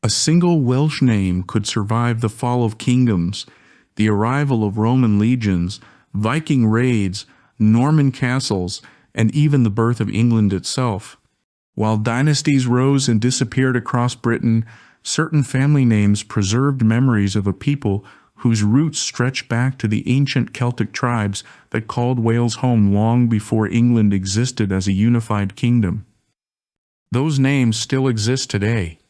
A single Welsh name could survive the fall of kingdoms, the arrival of Roman legions, Viking raids, Norman castles, and even the birth of England itself. While dynasties rose and disappeared across Britain, certain family names preserved memories of a people whose roots stretch back to the ancient Celtic tribes that called Wales home long before England existed as a unified kingdom. Those names still exist today.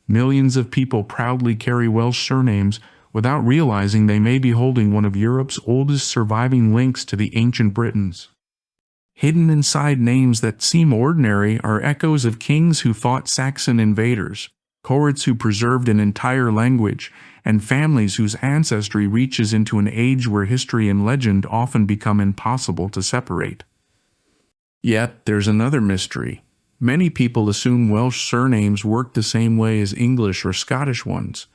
Millions of people proudly carry Welsh surnames without realizing they may be holding one of Europe's oldest surviving links to the ancient Britons. Hidden inside names that seem ordinary are echoes of kings who fought Saxon invaders, cohorts who preserved an entire language, and families whose ancestry reaches into an age where history and legend often become impossible to separate. Yet, there's another mystery. Many people assume Welsh surnames work the same way as English or Scottish ones.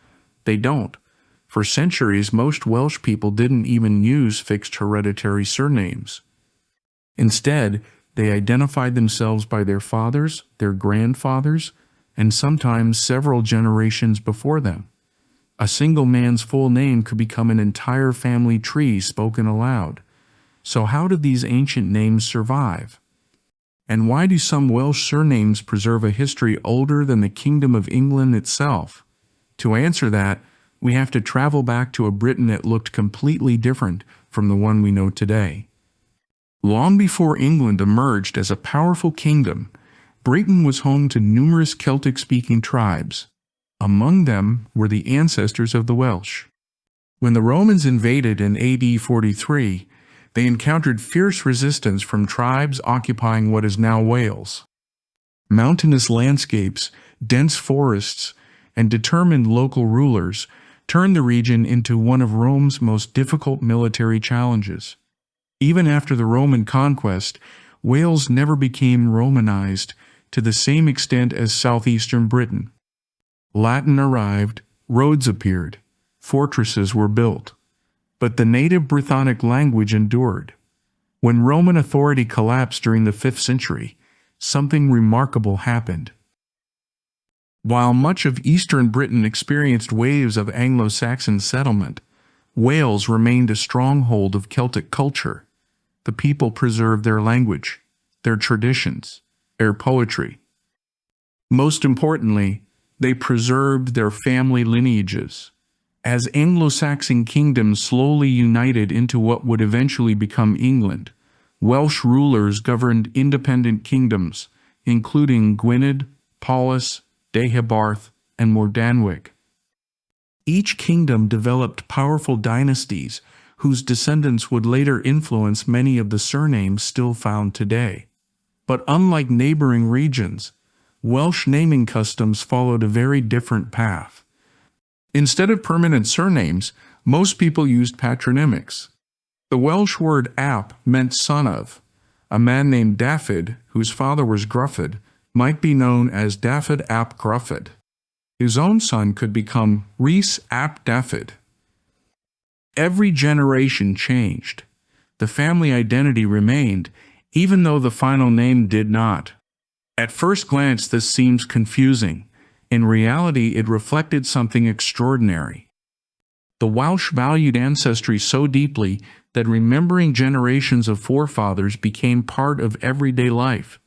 They don't. For centuries, most Welsh people didn't even use fixed hereditary surnames. Instead, they identified themselves by their fathers, their grandfathers, and sometimes several generations before them. A single man's full name could become an entire family tree spoken aloud. So how did these ancient names survive? And why do some Welsh surnames preserve a history older than the Kingdom of England itself? To answer that, we have to travel back to a Britain that looked completely different from the one we know today. Long before England emerged as a powerful kingdom, Britain was home to numerous Celtic-speaking tribes. Among them were the ancestors of the Welsh. When the Romans invaded in AD 43, they encountered fierce resistance from tribes occupying what is now Wales. Mountainous landscapes, dense forests, and determined local rulers turned the region into one of Rome's most difficult military challenges. Even after the Roman conquest, Wales never became Romanized to the same extent as southeastern Britain. Latin arrived, roads appeared, fortresses were built. But the native Brythonic language endured. When Roman authority collapsed during the 5th century, something remarkable happened. While much of eastern Britain experienced waves of Anglo-Saxon settlement, Wales remained a stronghold of Celtic culture. The people preserved their language, their traditions, their poetry. Most importantly, they preserved their family lineages. As Anglo-Saxon kingdoms slowly united into what would eventually become England, Welsh rulers governed independent kingdoms, including Gwynedd, Powys, Deheubarth, and Mordanwg. Each kingdom developed powerful dynasties whose descendants would later influence many of the surnames still found today. But unlike neighboring regions, Welsh naming customs followed a very different path. Instead of permanent surnames, most people used patronymics. The Welsh word ap meant son of. A man named Dafydd, whose father was Gruffydd, might be known as Dafydd ap Gruffydd. His own son could become Rhys ap Dafydd. Every generation changed. The family identity remained, even though the final name did not. At first glance, this seems confusing. In reality, it reflected something extraordinary. The Welsh valued ancestry so deeply that remembering generations of forefathers became part of everyday life.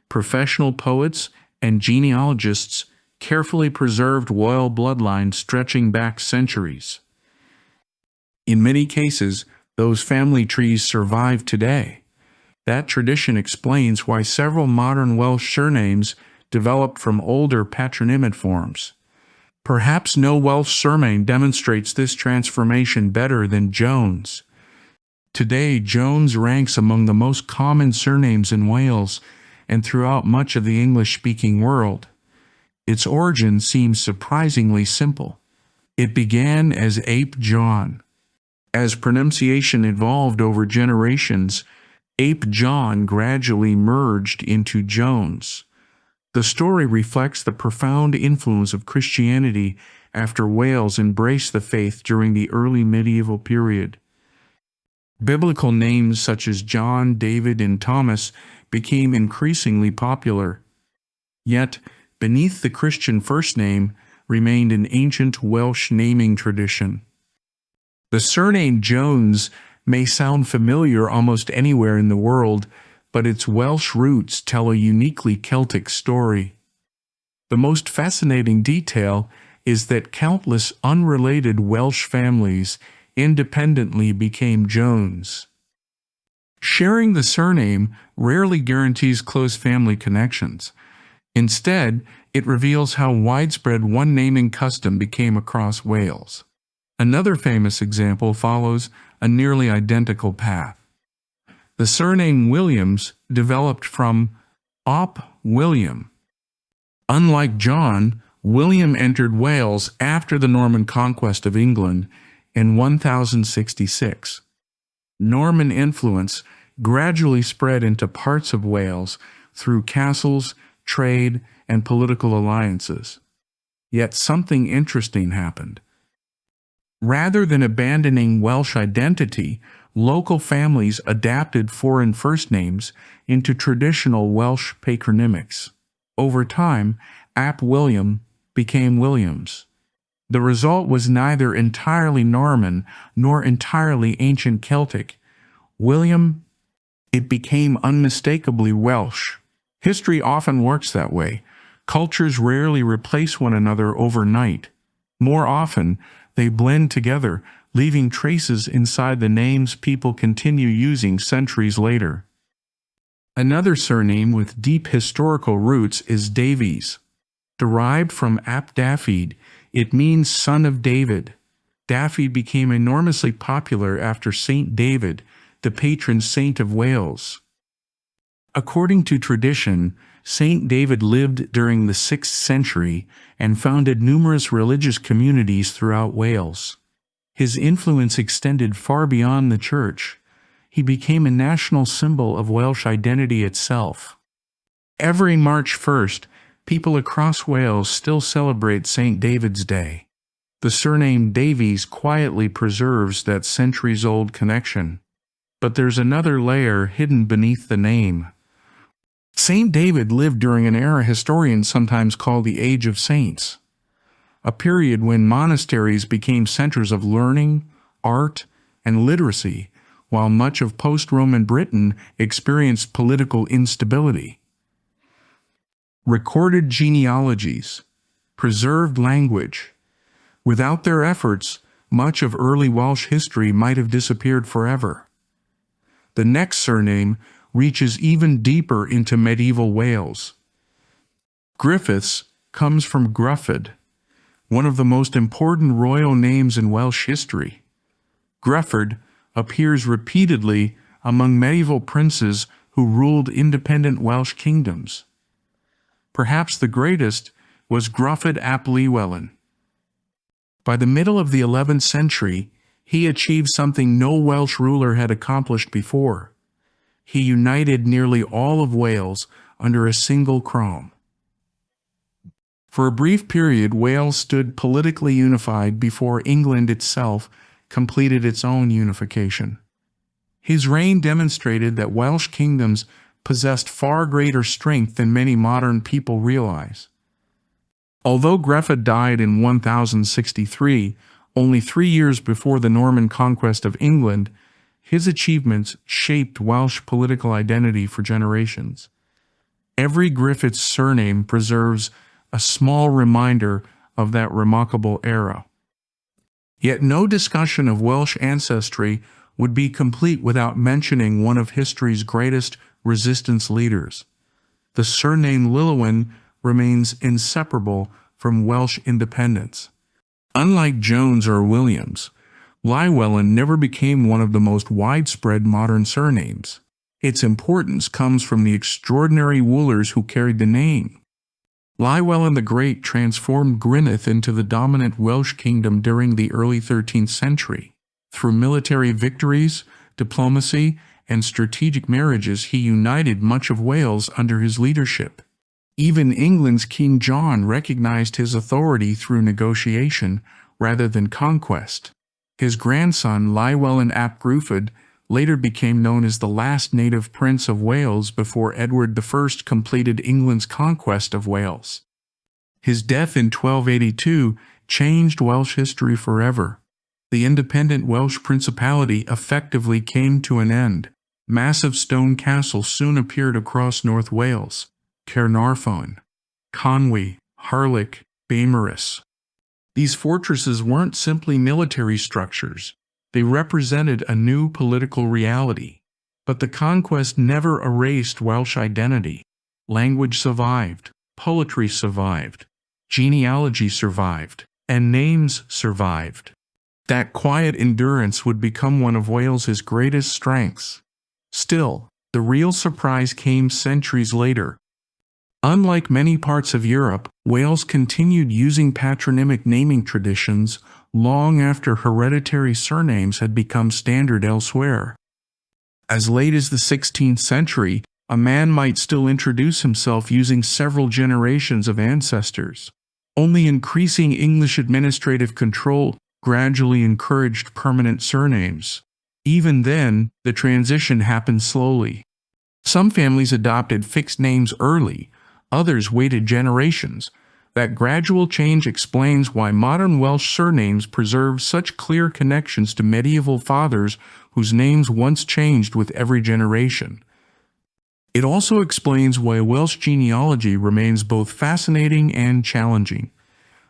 Professional poets and genealogists carefully preserved royal bloodlines stretching back centuries. In many cases, those family trees survive today. That tradition explains why several modern Welsh surnames developed from older patronymic forms. Perhaps no Welsh surname demonstrates this transformation better than Jones. Today, Jones ranks among the most common surnames in Wales and throughout much of the English-speaking world. Its origin seems surprisingly simple. It began as Ape John. As pronunciation evolved over generations, Ape John gradually merged into Jones. The story reflects the profound influence of Christianity after Wales embraced the faith during the early medieval period. Biblical names such as John, David, and Thomas became increasingly popular. Yet, beneath the Christian first name remained an ancient Welsh naming tradition. The surname Jones may sound familiar almost anywhere in the world, but its Welsh roots tell a uniquely Celtic story. The most fascinating detail is that countless unrelated Welsh families independently became Jones. Sharing the surname rarely guarantees close family connections. Instead, it reveals how widespread one naming custom became across Wales. Another famous example follows a nearly identical path. The surname Williams developed from Op William. Unlike John, William entered Wales after the Norman conquest of England in 1066. Norman influence gradually spread into parts of Wales through castles, trade, and political alliances. Yet something interesting happened. Rather than abandoning Welsh identity, local families adapted foreign first names into traditional Welsh patronymics. Over time, Ap William became Williams. The result was neither entirely Norman nor entirely ancient Celtic. It became unmistakably Welsh. History often works that way. Cultures rarely replace one another overnight. More often, they blend together, leaving traces inside the names people continue using centuries later. Another surname with deep historical roots is Davies. Derived from Ap Dafydd, it means son of David. Dafydd became enormously popular after Saint David, the patron saint of Wales. According to tradition, Saint David lived during the 6th century and founded numerous religious communities throughout Wales. His influence extended far beyond the church. He became a national symbol of Welsh identity itself. Every March 1st, people across Wales still celebrate St. David's Day. The surname Davies quietly preserves that centuries-old connection. But there's another layer hidden beneath the name. St. David lived during an era historians sometimes call the Age of Saints, a period when monasteries became centers of learning, art, and literacy, while much of post-Roman Britain experienced political instability. Recorded genealogies, preserved language. Without their efforts, much of early Welsh history might have disappeared forever. The next surname reaches even deeper into medieval Wales. Griffiths comes from Gruffydd, one of the most important royal names in Welsh history. Gruffydd appears repeatedly among medieval princes who ruled independent Welsh kingdoms. Perhaps the greatest was Gruffydd ap Llywelyn. By the middle of the 11th century, he achieved something no Welsh ruler had accomplished before. He united nearly all of Wales under a single crown. For a brief period, Wales stood politically unified before England itself completed its own unification. His reign demonstrated that Welsh kingdoms possessed far greater strength than many modern people realize. Although Gruffydd died in 1063, only 3 years before the Norman conquest of England, his achievements shaped Welsh political identity for generations. Every Griffiths surname preserves a small reminder of that remarkable era. Yet no discussion of Welsh ancestry would be complete without mentioning one of history's greatest resistance leaders. The surname Llywelyn remains inseparable from Welsh independence. Unlike Jones or Williams, Llywelyn never became one of the most widespread modern surnames. Its importance comes from the extraordinary rulers who carried the name. Llywelyn the Great transformed Gwynedd into the dominant Welsh kingdom during the early 13th century. Through military victories, diplomacy, and strategic marriages, he united much of Wales under his leadership. Even England's King John recognized his authority through negotiation rather than conquest. His grandson, Llywelyn ap Gruffydd, later became known as the last native prince of Wales before Edward I completed England's conquest of Wales. His death in 1282 changed Welsh history forever. The independent Welsh principality effectively came to an end. Massive stone castles soon appeared across North Wales: Caernarfon, Conwy, Harlech, Beaumaris. These fortresses weren't simply military structures. They represented a new political reality. But the conquest never erased Welsh identity. Language survived, poetry survived, genealogy survived, and names survived. That quiet endurance would become one of Wales's greatest strengths. Still, the real surprise came centuries later. Unlike many parts of Europe, Wales continued using patronymic naming traditions long after hereditary surnames had become standard elsewhere. As late as the 16th century, a man might still introduce himself using several generations of ancestors. Only increasing English administrative control gradually encouraged permanent surnames. Even then, the transition happened slowly. Some families adopted fixed names early, others waited generations. That gradual change explains why modern Welsh surnames preserve such clear connections to medieval fathers whose names once changed with every generation. It also explains why Welsh genealogy remains both fascinating and challenging.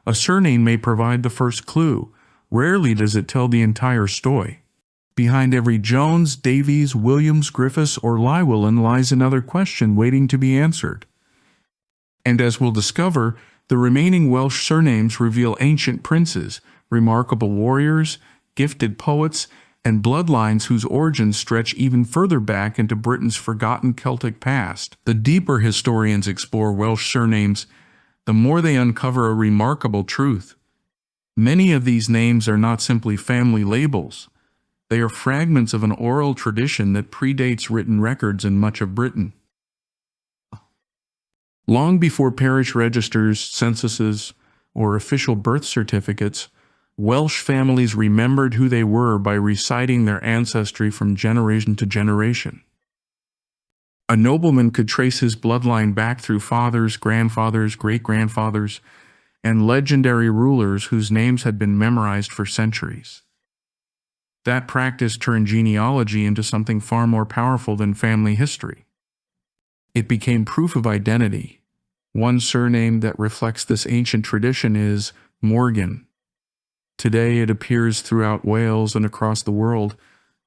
A surname may provide the first clue. Rarely does it tell the entire story. Behind every Jones, Davies, Williams, Griffiths, or Llywelyn lies another question waiting to be answered. And as we'll discover, the remaining Welsh surnames reveal ancient princes, remarkable warriors, gifted poets, and bloodlines whose origins stretch even further back into Britain's forgotten Celtic past. The deeper historians explore Welsh surnames, the more they uncover a remarkable truth. Many of these names are not simply family labels. They are fragments of an oral tradition that predates written records in much of Britain. Long before parish registers, censuses, or official birth certificates, Welsh families remembered who they were by reciting their ancestry from generation to generation. A nobleman could trace his bloodline back through fathers, grandfathers, great-grandfathers, and legendary rulers whose names had been memorized for centuries. That practice turned genealogy into something far more powerful than family history. It became proof of identity. One surname that reflects this ancient tradition is Morgan. Today it appears throughout Wales and across the world,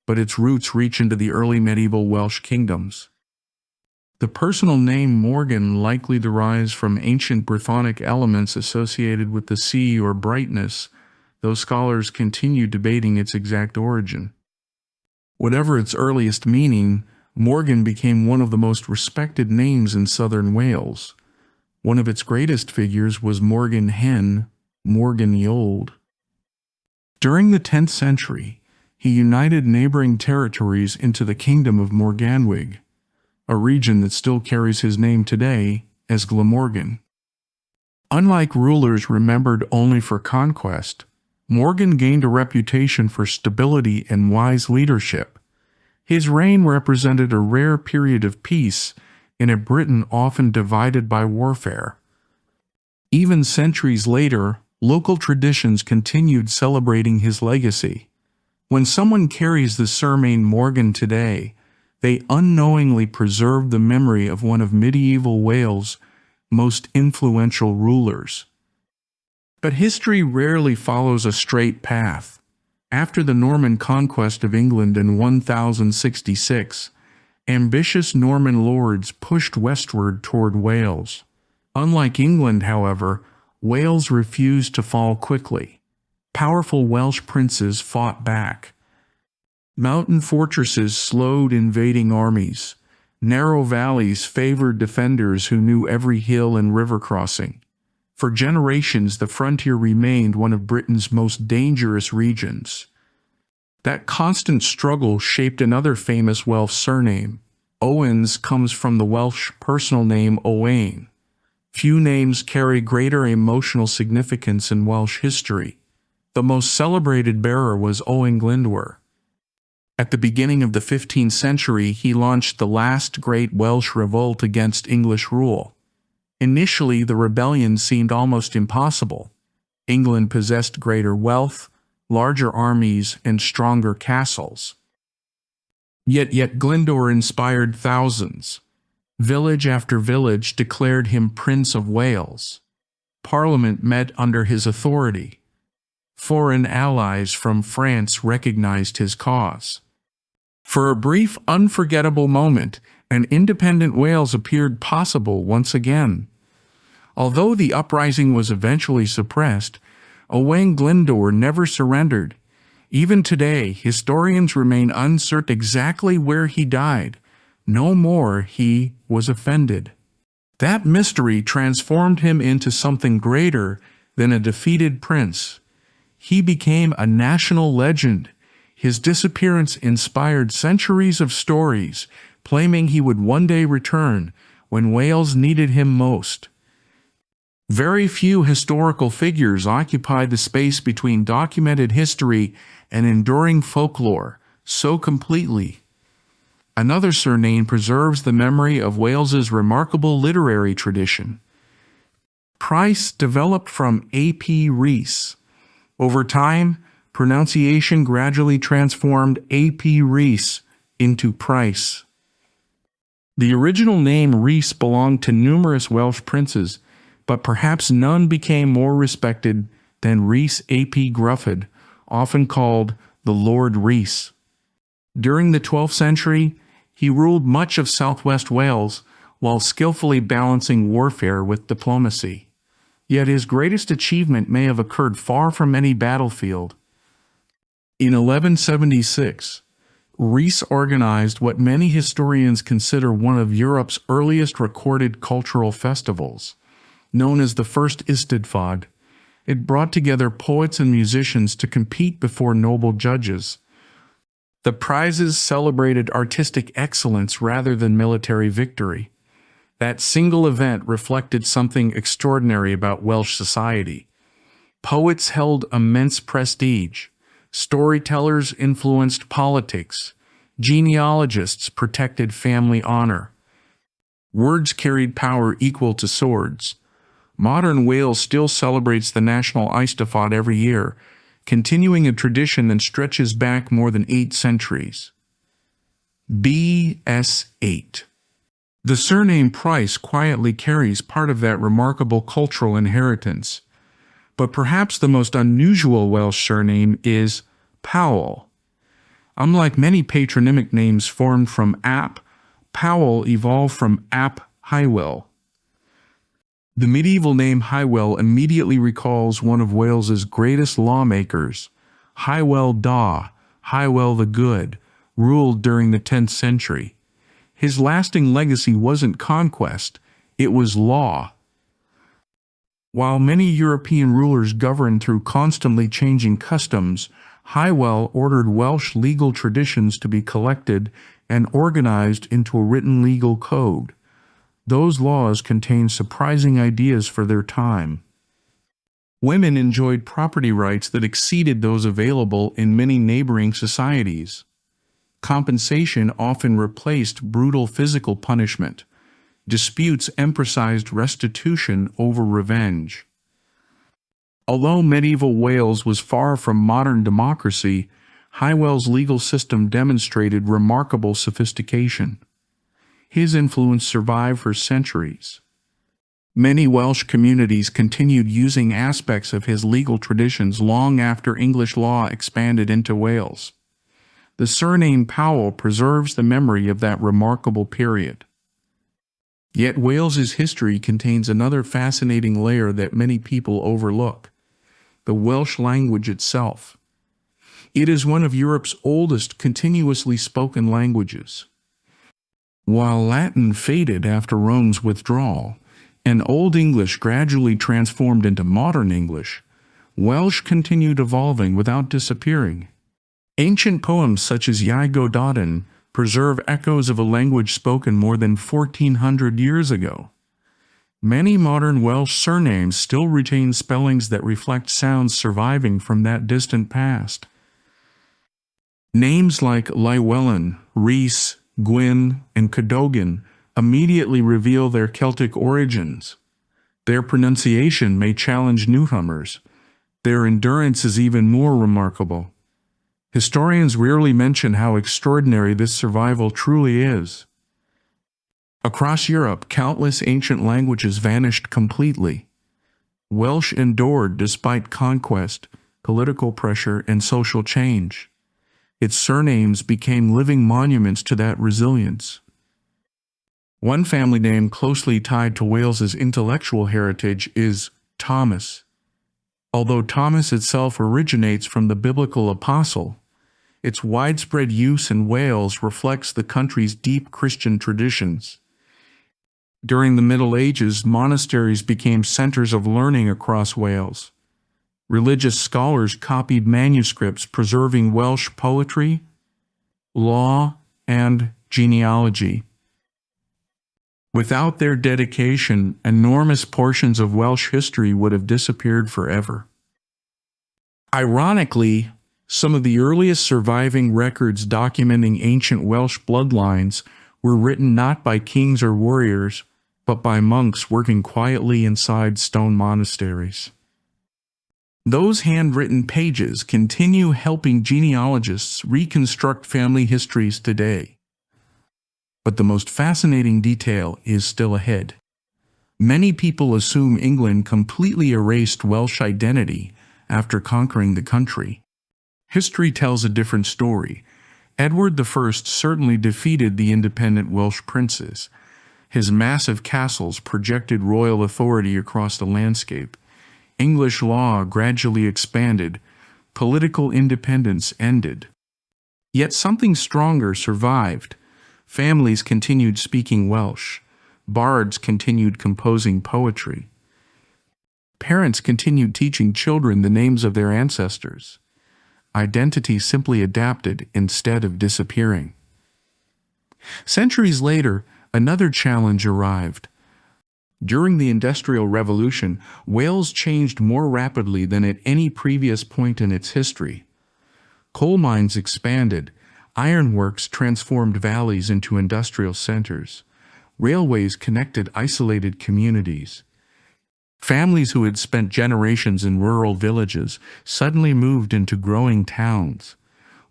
but its roots reach into the early medieval Welsh kingdoms. The personal name Morgan likely derives from ancient Brythonic elements associated with the sea or brightness, though scholars continue debating its exact origin. Whatever its earliest meaning, Morgan became one of the most respected names in southern Wales. One of its greatest figures was Morgan Hen, Morgan the Old. During the 10th century, he united neighboring territories into the kingdom of Morgannwg, a region that still carries his name today as Glamorgan. Unlike rulers remembered only for conquest, Morgan gained a reputation for stability and wise leadership. His reign represented a rare period of peace in a Britain often divided by warfare. Even centuries later, local traditions continued celebrating his legacy. When someone carries the surname Morgan today, they unknowingly preserve the memory of one of medieval Wales' most influential rulers. But history rarely follows a straight path. After the Norman conquest of England in 1066, ambitious Norman lords pushed westward toward Wales. Unlike England, however, Wales refused to fall quickly. Powerful Welsh princes fought back. Mountain fortresses slowed invading armies. Narrow valleys favored defenders who knew every hill and river crossing. For generations, the frontier remained one of Britain's most dangerous regions. That constant struggle shaped another famous Welsh surname. Owens comes from the Welsh personal name Owain. Few names carry greater emotional significance in Welsh history. The most celebrated bearer was Owain Glyndŵr. At the beginning of the 15th century, he launched the last great Welsh revolt against English rule. Initially, the rebellion seemed almost impossible. England possessed greater wealth, larger armies, and stronger castles. Yet Glyndŵr inspired thousands. Village after village declared him Prince of Wales. Parliament met under his authority. Foreign allies from France recognized his cause. For a brief, unforgettable moment, an independent Wales appeared possible once again. Although the uprising was eventually suppressed, Owain Glyndŵr never surrendered. Even today, historians remain uncertain exactly where he died. No more he was offended. That mystery transformed him into something greater than a defeated prince. He became a national legend. His disappearance inspired centuries of stories, claiming he would one day return when Wales needed him most. Very few historical figures occupy the space between documented history and enduring folklore so completely. Another surname preserves the memory of Wales's remarkable literary tradition. Price developed from A.P. Rhys. Over time, pronunciation gradually transformed A.P. Rhys into Price. The original name Rhys belonged to numerous Welsh princes, but perhaps none became more respected than Rhys ap Gruffydd, often called the Lord Rhys. During the 12th century, he ruled much of southwest Wales while skillfully balancing warfare with diplomacy. Yet his greatest achievement may have occurred far from any battlefield. In 1176, Rhys organized what many historians consider one of Europe's earliest recorded cultural festivals, known as the First Eisteddfod. It brought together poets and musicians to compete before noble judges. The prizes celebrated artistic excellence rather than military victory. That single event reflected something extraordinary about Welsh society. Poets held immense prestige. Storytellers influenced politics. Genealogists protected family honor. Words carried power equal to swords. Modern Wales still celebrates the national Eisteddfod every year, continuing a tradition that stretches back more than 8 centuries. BS8. The surname Price quietly carries part of that remarkable cultural inheritance. But perhaps the most unusual Welsh surname is Powell. Unlike many patronymic names formed from ap, Powell evolved from ap Hywel. The medieval name Hywel immediately recalls one of Wales's greatest lawmakers. Hywel Dda, Hywel the Good, ruled during the 10th century. His lasting legacy wasn't conquest, it was law. While many European rulers governed through constantly changing customs, Hywel ordered Welsh legal traditions to be collected and organized into a written legal code. Those laws contained surprising ideas for their time. Women enjoyed property rights that exceeded those available in many neighboring societies. Compensation often replaced brutal physical punishment. Disputes emphasized restitution over revenge. Although medieval Wales was far from modern democracy, Hywel's legal system demonstrated remarkable sophistication. His influence survived for centuries. Many Welsh communities continued using aspects of his legal traditions long after English law expanded into Wales. The surname Powell preserves the memory of that remarkable period. Yet Wales's history contains another fascinating layer that many people overlook: the Welsh language itself. It is one of Europe's oldest continuously spoken languages. While Latin faded after Rome's withdrawal, and Old English gradually transformed into modern English, Welsh continued evolving without disappearing. Ancient poems such as Iau Gododdin preserve echoes of a language spoken more than 1,400 years ago. Many modern Welsh surnames still retain spellings that reflect sounds surviving from that distant past. Names like Llywelyn, Rhys, Gwyn, and Cadogan immediately reveal their Celtic origins. Their pronunciation may challenge newcomers. Their endurance is even more remarkable. Historians rarely mention how extraordinary this survival truly is. Across Europe, countless ancient languages vanished completely. Welsh endured despite conquest, political pressure, and social change. Its surnames became living monuments to that resilience. One family name closely tied to Wales's intellectual heritage is Thomas. Although Thomas itself originates from the biblical apostle, its widespread use in Wales reflects the country's deep Christian traditions. During the Middle Ages, monasteries became centers of learning across Wales. Religious scholars copied manuscripts preserving Welsh poetry, law, and genealogy. Without their dedication, enormous portions of Welsh history would have disappeared forever. Ironically, some of the earliest surviving records documenting ancient Welsh bloodlines were written not by kings or warriors, but by monks working quietly inside stone monasteries. Those handwritten pages continue helping genealogists reconstruct family histories today. But the most fascinating detail is still ahead. Many people assume England completely erased Welsh identity after conquering the country. History tells a different story. Edward I certainly defeated the independent Welsh princes. His massive castles projected royal authority across the landscape. English law gradually expanded. Political independence ended. Yet something stronger survived. Families continued speaking Welsh. Bards continued composing poetry. Parents continued teaching children the names of their ancestors. Identity simply adapted instead of disappearing. Centuries later, another challenge arrived. During the Industrial Revolution, Wales changed more rapidly than at any previous point in its history. Coal mines expanded. Ironworks transformed valleys into industrial centers. Railways connected isolated communities. Families who had spent generations in rural villages suddenly moved into growing towns.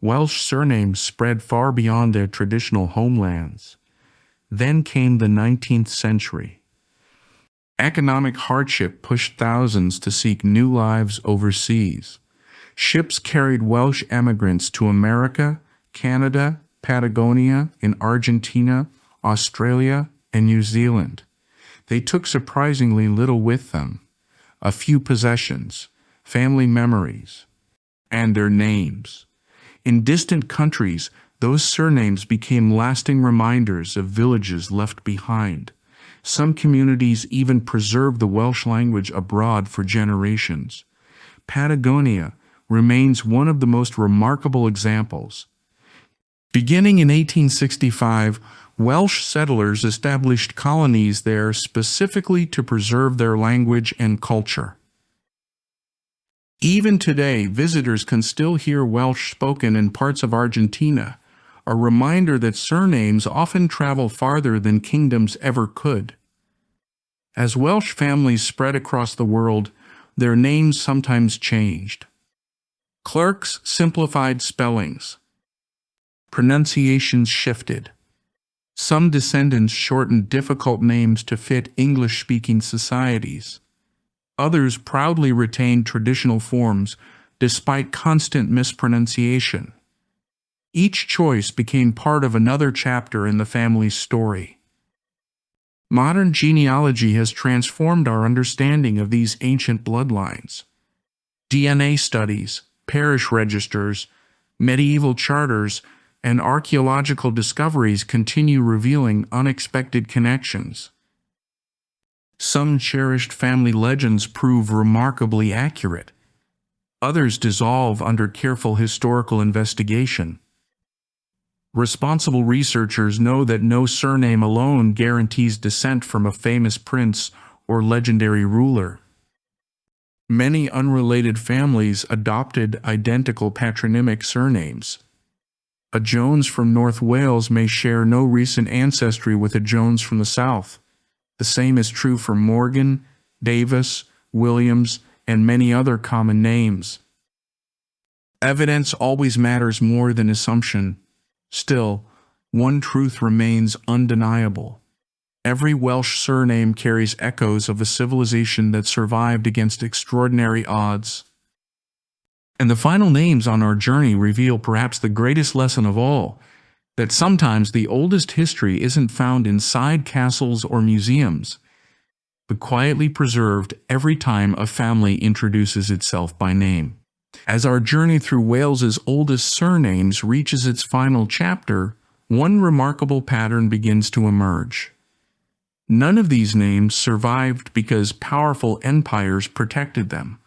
Welsh surnames spread far beyond their traditional homelands. Then came the 19th century. Economic hardship pushed thousands to seek new lives overseas. Ships carried Welsh emigrants to America, Canada, Patagonia, in Argentina, Australia, and New Zealand. They took surprisingly little with them: a few possessions, family memories, and their names. In distant countries, those surnames became lasting reminders of villages left behind. Some communities even preserved the Welsh language abroad for generations. Patagonia remains one of the most remarkable examples. Beginning in 1865, Welsh settlers established colonies there specifically to preserve their language and culture. Even today, visitors can still hear Welsh spoken in parts of Argentina, a reminder that surnames often travel farther than kingdoms ever could. As Welsh families spread across the world, their names sometimes changed. Clerks simplified spellings. Pronunciations shifted. Some descendants shortened difficult names to fit English-speaking societies. Others proudly retained traditional forms despite constant mispronunciation. Each choice became part of another chapter in the family's story. Modern genealogy has transformed our understanding of these ancient bloodlines. DNA studies, parish registers, medieval charters, and archaeological discoveries continue revealing unexpected connections. Some cherished family legends prove remarkably accurate. Others dissolve under careful historical investigation. Responsible researchers know that no surname alone guarantees descent from a famous prince or legendary ruler. Many unrelated families adopted identical patronymic surnames. A Jones from North Wales may share no recent ancestry with a Jones from the South. The same is true for Morgan, Davies, Williams, and many other common names. Evidence always matters more than assumption. Still, one truth remains undeniable. Every Welsh surname carries echoes of a civilization that survived against extraordinary odds. And the final names on our journey reveal perhaps the greatest lesson of all, that sometimes the oldest history isn't found inside castles or museums, but quietly preserved every time a family introduces itself by name. As our journey through Wales's oldest surnames reaches its final chapter, one remarkable pattern begins to emerge. None of these names survived because powerful empires protected them.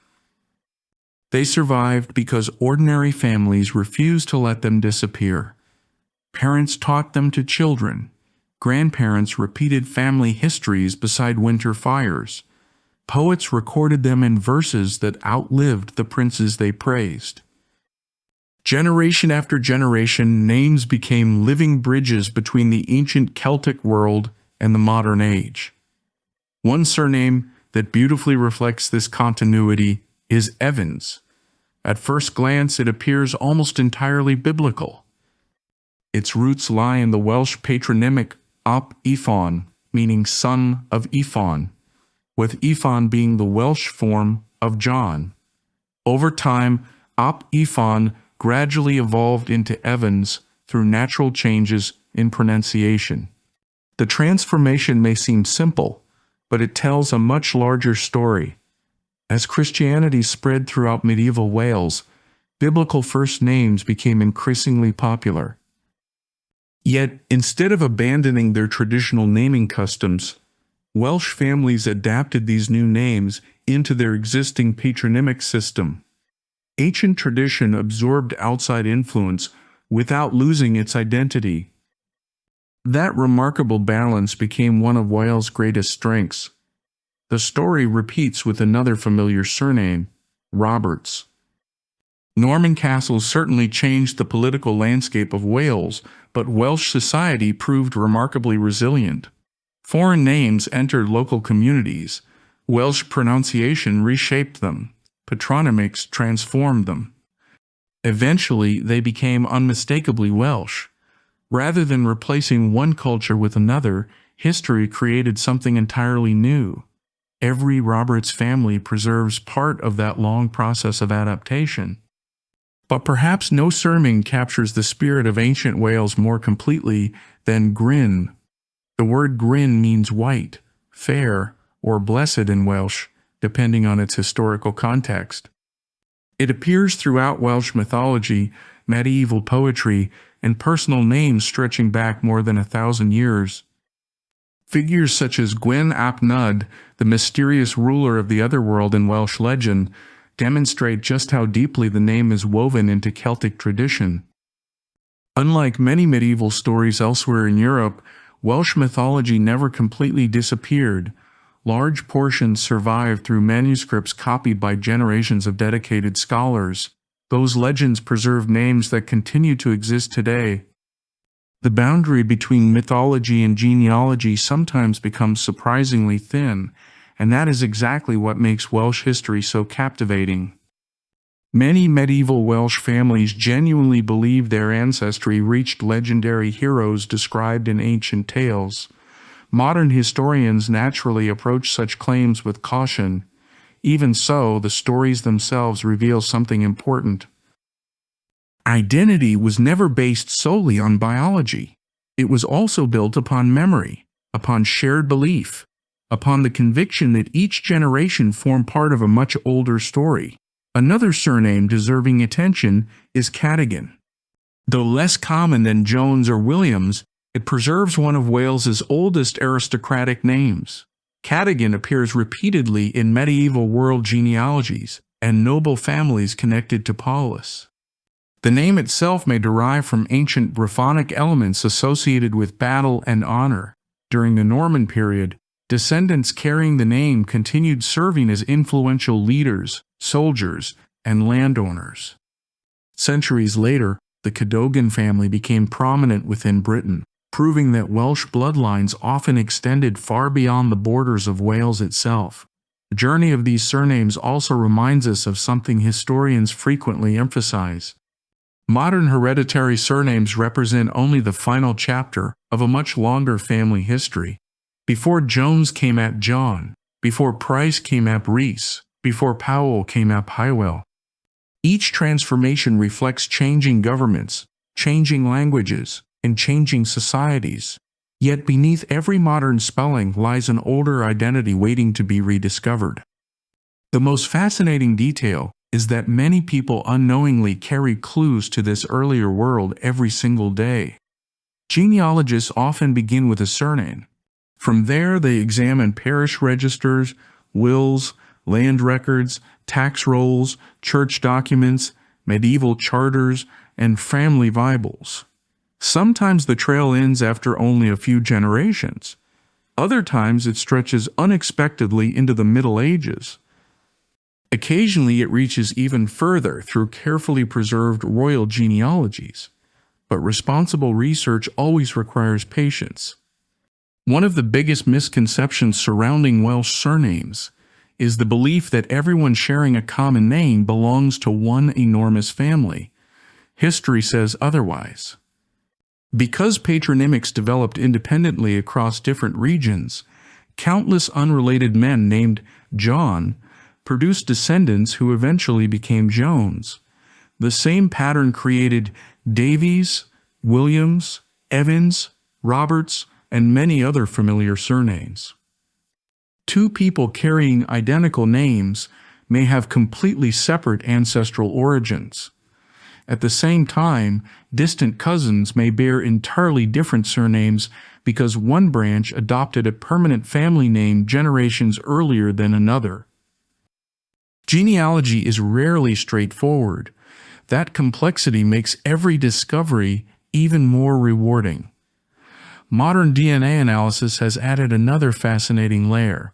They survived because ordinary families refused to let them disappear. Parents taught them to children. Grandparents repeated family histories beside winter fires. Poets recorded them in verses that outlived the princes they praised. Generation after generation, names became living bridges between the ancient Celtic world and the modern age. One surname that beautifully reflects this continuity is Evans. At first glance, it appears almost entirely biblical. Its roots lie in the Welsh patronymic Ap Ifon, meaning son of Ifon, with Ifon being the Welsh form of John. Over time, Ap Ifon gradually evolved into Evans through natural changes in pronunciation. The transformation may seem simple, but it tells a much larger story. As Christianity spread throughout medieval Wales, biblical first names became increasingly popular. Yet, instead of abandoning their traditional naming customs, Welsh families adapted these new names into their existing patronymic system. Ancient tradition absorbed outside influence without losing its identity. That remarkable balance became one of Wales' greatest strengths. The story repeats with another familiar surname, Roberts. Norman castles certainly changed the political landscape of Wales, but Welsh society proved remarkably resilient. Foreign names entered local communities. Welsh pronunciation reshaped them. Patronymics transformed them. Eventually, they became unmistakably Welsh. Rather than replacing one culture with another, history created something entirely new. Every Roberts family preserves part of that long process of adaptation. But perhaps no surname captures the spirit of ancient Wales more completely than Gwyn. The word Gwyn means white, fair, or blessed in Welsh, depending on its historical context. It appears throughout Welsh mythology, medieval poetry, and personal names stretching back more than 1,000 years. Figures such as Gwyn ap Nudd, the mysterious ruler of the otherworld in Welsh legend, demonstrate just how deeply the name is woven into Celtic tradition. Unlike many medieval stories elsewhere in Europe, Welsh mythology never completely disappeared. Large portions survived through manuscripts copied by generations of dedicated scholars. Those legends preserve names that continue to exist today. The boundary between mythology and genealogy sometimes becomes surprisingly thin, and that is exactly what makes Welsh history so captivating. Many medieval Welsh families genuinely believed their ancestry reached legendary heroes described in ancient tales. Modern historians naturally approach such claims with caution. Even so, the stories themselves reveal something important. Identity was never based solely on biology. It was also built upon memory, upon shared belief, upon the conviction that each generation formed part of a much older story. Another surname deserving attention is Cadogan. Though less common than Jones or Williams, it preserves one of Wales's oldest aristocratic names. Cadogan appears repeatedly in medieval world genealogies and noble families connected to Powell. The name itself may derive from ancient Brythonic elements associated with battle and honor. During the Norman period, descendants carrying the name continued serving as influential leaders, soldiers, and landowners. Centuries later, the Cadogan family became prominent within Britain, proving that Welsh bloodlines often extended far beyond the borders of Wales itself. The journey of these surnames also reminds us of something historians frequently emphasize. Modern hereditary surnames represent only the final chapter of a much longer family history. Before Jones came at John, before Price came at Rees, before Powell came at Hywel. Each transformation reflects changing governments, changing languages, and changing societies. Yet beneath every modern spelling lies an older identity waiting to be rediscovered. The most fascinating detail is that many people unknowingly carry clues to this earlier world every single day. Genealogists often begin with a surname. From there, they examine parish registers, wills, land records, tax rolls, church documents, medieval charters, and family Bibles. Sometimes the trail ends after only a few generations. Other times it stretches unexpectedly into the Middle Ages. Occasionally it reaches even further through carefully preserved royal genealogies. But responsible research always requires patience. One of the biggest misconceptions surrounding Welsh surnames is the belief that everyone sharing a common name belongs to one enormous family. History says otherwise. Because patronymics developed independently across different regions, countless unrelated men named John produced descendants who eventually became Jones. The same pattern created Davies, Williams, Evans, Roberts, and many other familiar surnames. Two people carrying identical names may have completely separate ancestral origins. At the same time, distant cousins may bear entirely different surnames because one branch adopted a permanent family name generations earlier than another. Genealogy is rarely straightforward. That complexity makes every discovery even more rewarding. Modern DNA analysis has added another fascinating layer.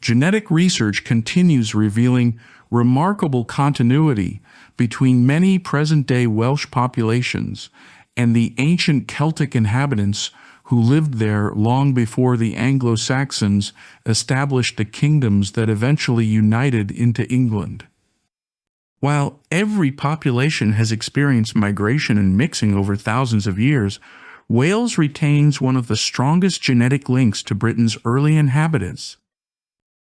Genetic research continues revealing remarkable continuity between many present-day Welsh populations and the ancient Celtic inhabitants who lived there long before the Anglo-Saxons established the kingdoms that eventually united into England. While every population has experienced migration and mixing over thousands of years, Wales retains one of the strongest genetic links to Britain's early inhabitants.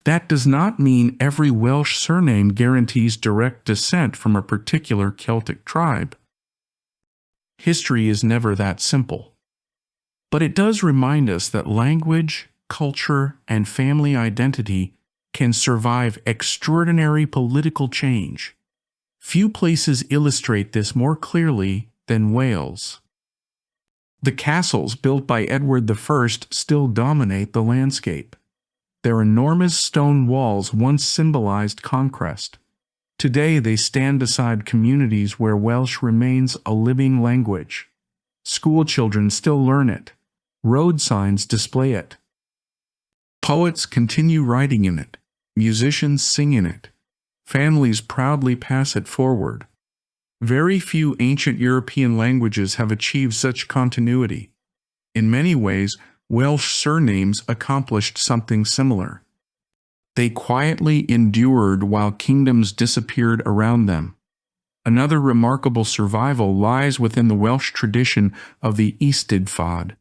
That does not mean every Welsh surname guarantees direct descent from a particular Celtic tribe. History is never that simple. But it does remind us that language, culture, and family identity can survive extraordinary political change. Few places illustrate this more clearly than Wales. The castles built by Edward I still dominate the landscape. Their enormous stone walls once symbolized conquest. Today they stand beside communities where Welsh remains a living language. School children still learn it. Road signs display it. Poets continue writing in it. Musicians sing in it. Families proudly pass it forward. Very few ancient European languages have achieved such continuity. In many ways, Welsh surnames accomplished something similar. They quietly endured while kingdoms disappeared around them. Another remarkable survival lies within the Welsh tradition of the Eisteddfod.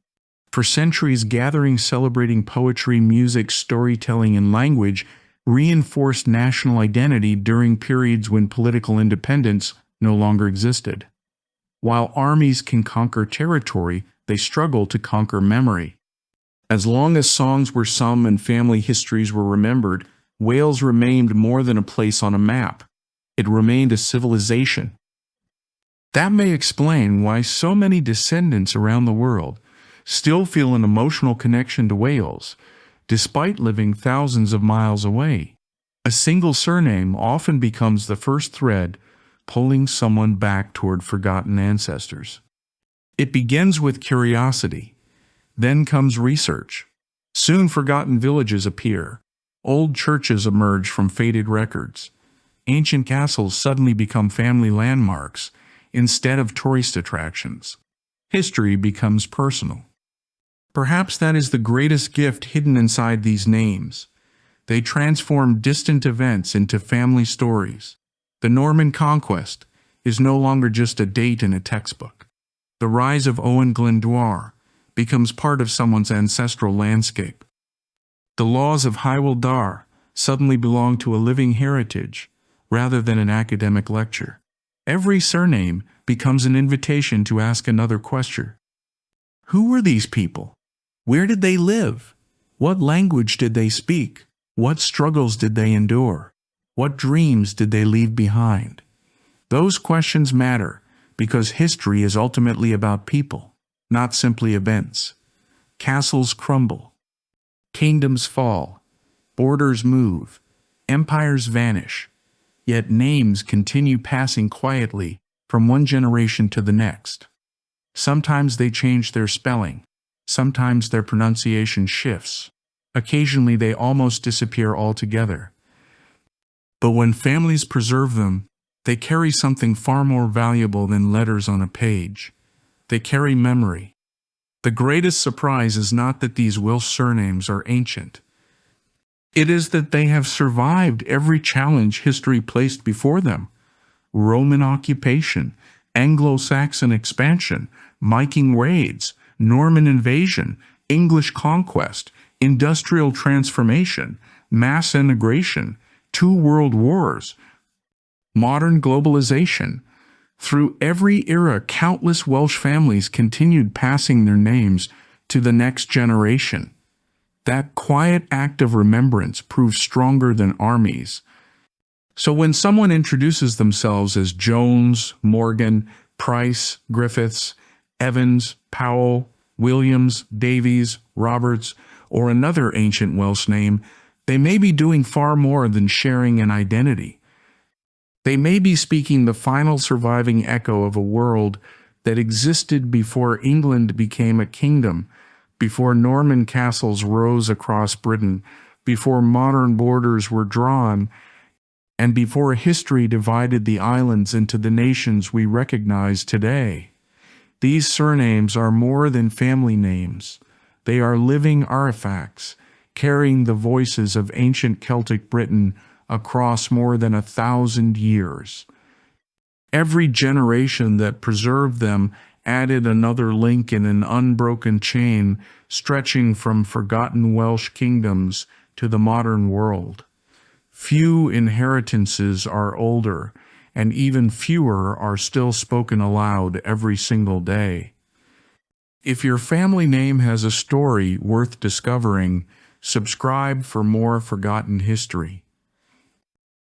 For centuries, gatherings celebrating poetry, music, storytelling, and language reinforced national identity during periods when political independence no longer existed. While armies can conquer territory, they struggle to conquer memory. As long as songs were sung and family histories were remembered, Wales remained more than a place on a map. It remained a civilization. That may explain why so many descendants around the world still feel an emotional connection to Wales, despite living thousands of miles away. A single surname often becomes the first thread pulling someone back toward forgotten ancestors. It begins with curiosity. Then comes research. Soon forgotten villages appear. Old churches emerge from faded records. Ancient castles suddenly become family landmarks instead of tourist attractions. History becomes personal. Perhaps that is the greatest gift hidden inside these names. They transformed distant events into family stories. The Norman conquest is no longer just a date in a textbook. The rise of Owain Glyndŵr becomes part of someone's ancestral landscape. The laws of Hywel suddenly belong to a living heritage rather than an academic lecture. Every surname becomes an invitation to ask another question. Who were these people? Where did they live? What language did they speak? What struggles did they endure? What dreams did they leave behind? Those questions matter because history is ultimately about people, not simply events. Castles crumble. Kingdoms fall. Borders move. Empires vanish. Yet names continue passing quietly from one generation to the next. Sometimes they change their spelling. Sometimes their pronunciation shifts. Occasionally they almost disappear altogether. But when families preserve them, they carry something far more valuable than letters on a page. They carry memory. The greatest surprise is not that these Welsh surnames are ancient. It is that they have survived every challenge history placed before them. Roman occupation, Anglo-Saxon expansion, Viking raids, Norman invasion, English conquest, industrial transformation, mass immigration, 2 world wars, modern globalization. Through every era, countless Welsh families continued passing their names to the next generation. That quiet act of remembrance proves stronger than armies. So when someone introduces themselves as Jones, Morgan, Price, Griffiths, Evans, Powell, Williams, Davies, Roberts, or another ancient Welsh name, they may be doing far more than sharing an identity. They may be speaking the final surviving echo of a world that existed before England became a kingdom, before Norman castles rose across Britain, before modern borders were drawn, and before history divided the islands into the nations we recognize today. These surnames are more than family names. They are living artifacts, carrying the voices of ancient Celtic Britain across more than 1,000 years. Every generation that preserved them added another link in an unbroken chain stretching from forgotten Welsh kingdoms to the modern world. Few inheritances are older, and even fewer are still spoken aloud every single day. If your family name has a story worth discovering, subscribe for more forgotten history.